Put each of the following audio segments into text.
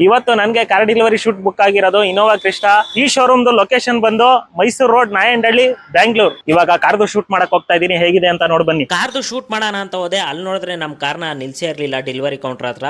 ಇವತ್ತು ನನಗೆ car delivery shoot book ಆಗಿರೋದು ಇನೋವಾ ಕ್ರಿಸ್ಟಾ. ಈ ಶೋರೂಮ್ದು ಲೊಕೇಶನ್ ಬಂದು ಮೈಸೂರು ರೋಡ್, ನಾಯಂಡಹಳ್ಳಿ, ಬ್ಯಾಂಗ್ಳೂರ್. ಇವಾಗ ಕಾರ್ದು ಶೂಟ್ ಮಾಡಕ್ ಹೋಗ್ತಾ ಇದೀನಿ, ಹೇಗಿದೆ ಅಂತ ನೋಡ್ ಬನ್ನಿ. ಕಾರ್ದು ಶೂಟ್ ಮಾಡೋಣ ಅಂತ ಹೋದೆ. ಅಲ್ಲಿ ನೋಡಿದ್ರೆ ನಮ್ ಕಾರ್ನ ನಿಲ್ಸೇ ಇರ್ಲಿಲ್ಲ ಡೆಲಿವರಿ ಕೌಂಟರ್ ಹತ್ರ.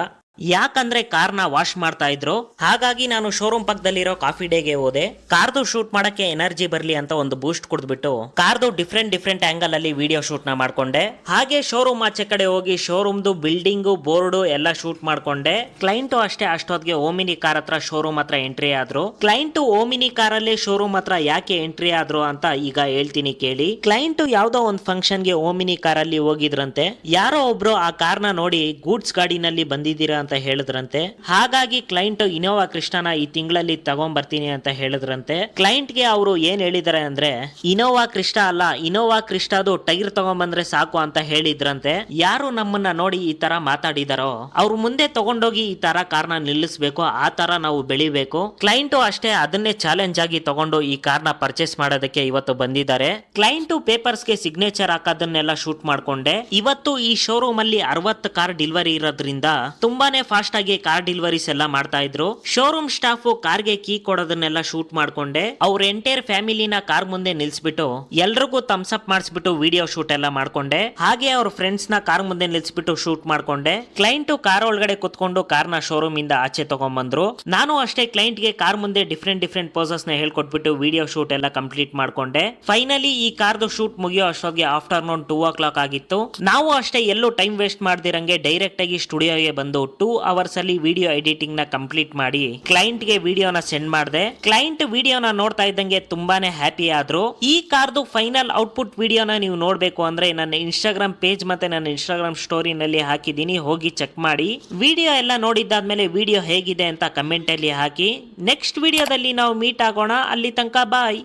ಯಾಕಂದ್ರೆ ಕಾರ್ನ ವಾಶ್ ಮಾಡ್ತಾ ಇದ್ರು. ಹಾಗಾಗಿ ನಾನು ಶೋರೂಮ್ ಪಕ್ಕದಲ್ಲಿರೋ ಕಾಫಿ ಡೇಗೆ ಹೋದೆ. ಕಾರ್ದು ಶೂಟ್ ಮಾಡಕ್ಕೆ ಎನರ್ಜಿ ಬರ್ಲಿ ಅಂತ ಒಂದು ಬೂಸ್ಟ್ ಕುಡಿದ್ಬಿಟ್ಟು ಕಾರ್ದು ಡಿಫ್ರೆಂಟ್ ಆಂಗಲ್ ಅಲ್ಲಿ ವಿಡಿಯೋ ಶೂಟ್ ನ ಮಾಡ್ಕೊಂಡೆ. ಹಾಗೆ ಶೋರೂಮ್ ಆಚೆ ಕಡೆ ಹೋಗಿ ಶೋರೂಮ್ದು ಬಿಲ್ಡಿಂಗು, ಬೋರ್ಡು ಎಲ್ಲ ಶೂಟ್ ಮಾಡ್ಕೊಂಡೆ. ಕ್ಲೈಂಟು ಅಷ್ಟೇ ಅಷ್ಟೊತ್ತಿಗೆ ಓಮಿನಿ ಕಾರ್ ಹತ್ರ ಶೋರೂಮ್ ಹತ್ರ ಎಂಟ್ರಿ ಆದ್ರು. ಕ್ಲೈಂಟು ಓಮಿನಿ ಕಾರಲ್ಲಿ ಶೋರೂಮ್ ಹತ್ರ ಯಾಕೆ ಎಂಟ್ರಿ ಆದ್ರು ಅಂತ ಈಗ ಹೇಳ್ತೀನಿ ಕೇಳಿ. ಕ್ಲೈಂಟು ಯಾವ್ದೋ ಒಂದು ಫಂಕ್ಷನ್ ಗೆ ಓಮಿನಿ ಕಾರಲ್ಲಿ ಹೋಗಿದ್ರಂತೆ. ಯಾರೋ ಒಬ್ರು ಆ ಕಾರ್ನ ನೋಡಿ ಗೂಡ್ಸ್ ಗಾಡಿನಲ್ಲಿ ಬಂದಿದ್ದೀರಾ ಅಂತ ಹೇಳಿದ್ರಂತೆ. ಹಾಗಾಗಿ ಕ್ಲೈಂಟ್ ಇನೋವಾ ಕ್ರಿಸ್ಟಾನ ಈ ತಿಂಗಳಲ್ಲಿ ತಗೊಂಡ್ ಬರ್ತೀನಿ ಅಂತ ಹೇಳಿದ್ರಂತೆ. ಕ್ಲೈಂಟ್ ಗೆ ಅವರು ಏನ್ ಹೇಳಿದಾರೆ ಅಂದ್ರೆ, ಇನೋವಾ ಕ್ರಿಸ್ಟಾ ಅಲ್ಲ, ಇನೋವಾ ಕ್ರಿಸ್ಟಾದು ಟೈರ್ ತಗೊಂಡ್ ಬಂದ್ರೆ ಸಾಕು ಅಂತ ಹೇಳಿದ್ರಂತೆ. ಯಾರು ನಮ್ಮನ್ನ ನೋಡಿ ಈ ತರ ಮಾತಾಡಿದಾರೋ ಅವ್ರು ಮುಂದೆ ತಗೊಂಡೋಗಿ ಈ ತರ ಕಾರ್ನ ನಿಲ್ಲಿಸಬೇಕು, ಆ ತರ ನಾವು ಬೆಳಿಬೇಕು. ಕ್ಲೈಂಟು ಅಷ್ಟೇ ಅದನ್ನೇ ಚಾಲೆಂಜ್ ಆಗಿ ತಗೊಂಡು ಈ ಕಾರ್ನ ಪರ್ಚೇಸ್ ಮಾಡೋದಕ್ಕೆ ಇವತ್ತು ಬಂದಿದ್ದಾರೆ. ಕ್ಲೈಂಟು ಪೇಪರ್ಸ್ ಗೆ ಸಿಗ್ನೇಚರ್ ಹಾಕೋದನ್ನೆಲ್ಲ ಶೂಟ್ ಮಾಡ್ಕೊಂಡೆ. ಇವತ್ತು ಈ ಶೋರೂಮ್ ಅಲ್ಲಿ 60 ಕಾರ್ ಡೆಲಿವರಿ ಇರೋದ್ರಿಂದ ತುಂಬಾನೇ ಫಾಸ್ಟ್ ಆಗಿ ಕಾರ್ ಡೆಲಿವರೀಸ್ ಎಲ್ಲ ಮಾಡ್ತಾ ಇದ್ರು. ಶೋರೂಮ್ ಸ್ಟಾಫ್ ಕಾರ್ಗೆ ಕೀ ಕೊಡೋದನ್ನೆಲ್ಲ ಶೂಟ್ ಮಾಡ್ಕೊಂಡೆ. ಅವ್ರ ಎಂಟೈರ್ ಫ್ಯಾಮಿಲಿನ ಕಾರ್ ಮುಂದೆ ನಿಲ್ಸ್ಬಿಟ್ಟು ಎಲ್ರಿಗೂ ಥಮ್ಸ್ ಅಪ್ ಮಾಡಿಸ್ಬಿಟ್ಟು ವಿಡಿಯೋ ಶೂಟ್ ಎಲ್ಲ ಮಾಡ್ಕೊಂಡೆ. ಹಾಗೆ ಅವ್ರ ಫ್ರೆಂಡ್ಸ್ ನ ಕಾರ್ ಮುಂದೆ ನಿಲ್ಸ್ಬಿಟ್ಟು ಶೂಟ್ ಮಾಡ್ಕೊಂಡೆ. ಕ್ಲೈಂಟ್ ಕಾರ್ ಒಳಗಡೆ ಕುತ್ಕೊಂಡು ಕಾರ್ನ ಶೋರೂಮ್ ಇಂದ ಆಚೆ ತಗೊಂಡ್ಬಂದ್ರು. ನಾನು ಅಷ್ಟೇ ಕ್ಲೈಂಟ್ ಗೆ ಕಾರ್ ಮುಂದೆ ಡಿಫ್ರೆಂಟ್ ಪೋಸಸ್ ನ ಹೇಳ್ಕೊಟ್ಬಿಟ್ಟು ವಿಡಿಯೋ ಶೂಟ್ ಎಲ್ಲ ಕಂಪ್ಲೀಟ್ ಮಾಡ್ಕೊಂಡೆ. ಫೈನಲಿ ಈ ಕಾರ್ದು ಶೂಟ್ ಮುಗಿಯೋ ಅಷ್ಟೊತ್ತಿಗೆ ಆಫ್ಟರ್ನೂನ್ 2 o'clock ಆಗಿತ್ತು. ನಾವು ಅಷ್ಟೇ ಎಲ್ಲೂ ಟೈಮ್ ವೇಸ್ಟ್ ಮಾಡ್ದಿರಂಗೆ ಡೈರೆಕ್ಟ್ ಆಗಿ ಸ್ಟುಡಿಯೋಗೆ ಬಂದು 2 hours ಅಲ್ಲಿ ವಿಡಿಯೋ ಎಡಿಟಿಂಗ್ ನ ಕಂಪ್ಲೀಟ್ ಮಾಡಿ ಕ್ಲೈಂಟ್ ಗೆ ವಿಡಿಯೋನ ಸೆಂಡ್ ಮಾಡಿದೆ. ಕ್ಲೈಂಟ್ ವಿಡಿಯೋನ ನೋಡ್ತಾ ಇದ್ದಂಗೆ ತುಂಬಾನೇ ಹ್ಯಾಪಿ ಆದ್ರು. ಈ ಕಾರ್ದು ಫೈನಲ್ ಔಟ್ಪುಟ್ ವಿಡಿಯೋನ ನೀವು ನೋಡ್ಬೇಕು ಅಂದ್ರೆ ನನ್ನ ಇನ್ಸ್ಟಾಗ್ರಾಮ್ ಪೇಜ್ ಮತ್ತೆ ನನ್ನ ಇನ್ಸ್ಟಾಗ್ರಾಮ್ ಸ್ಟೋರಿ ನಲ್ಲಿ ಹಾಕಿದೀನಿ, ಹೋಗಿ ಚೆಕ್ ಮಾಡಿ. ವಿಡಿಯೋ ಎಲ್ಲ ನೋಡಿದ್ದಾದ್ಮೇಲೆ ವಿಡಿಯೋ ಹೇಗಿದೆ ಅಂತ ಕಮೆಂಟ್ ಅಲ್ಲಿ ಹಾಕಿ. ನೆಕ್ಸ್ಟ್ ವಿಡಿಯೋದಲ್ಲಿ ನಾವು ಮೀಟ್ ಆಗೋಣ. ಅಲ್ಲಿ ತನಕ ಬಾಯ್.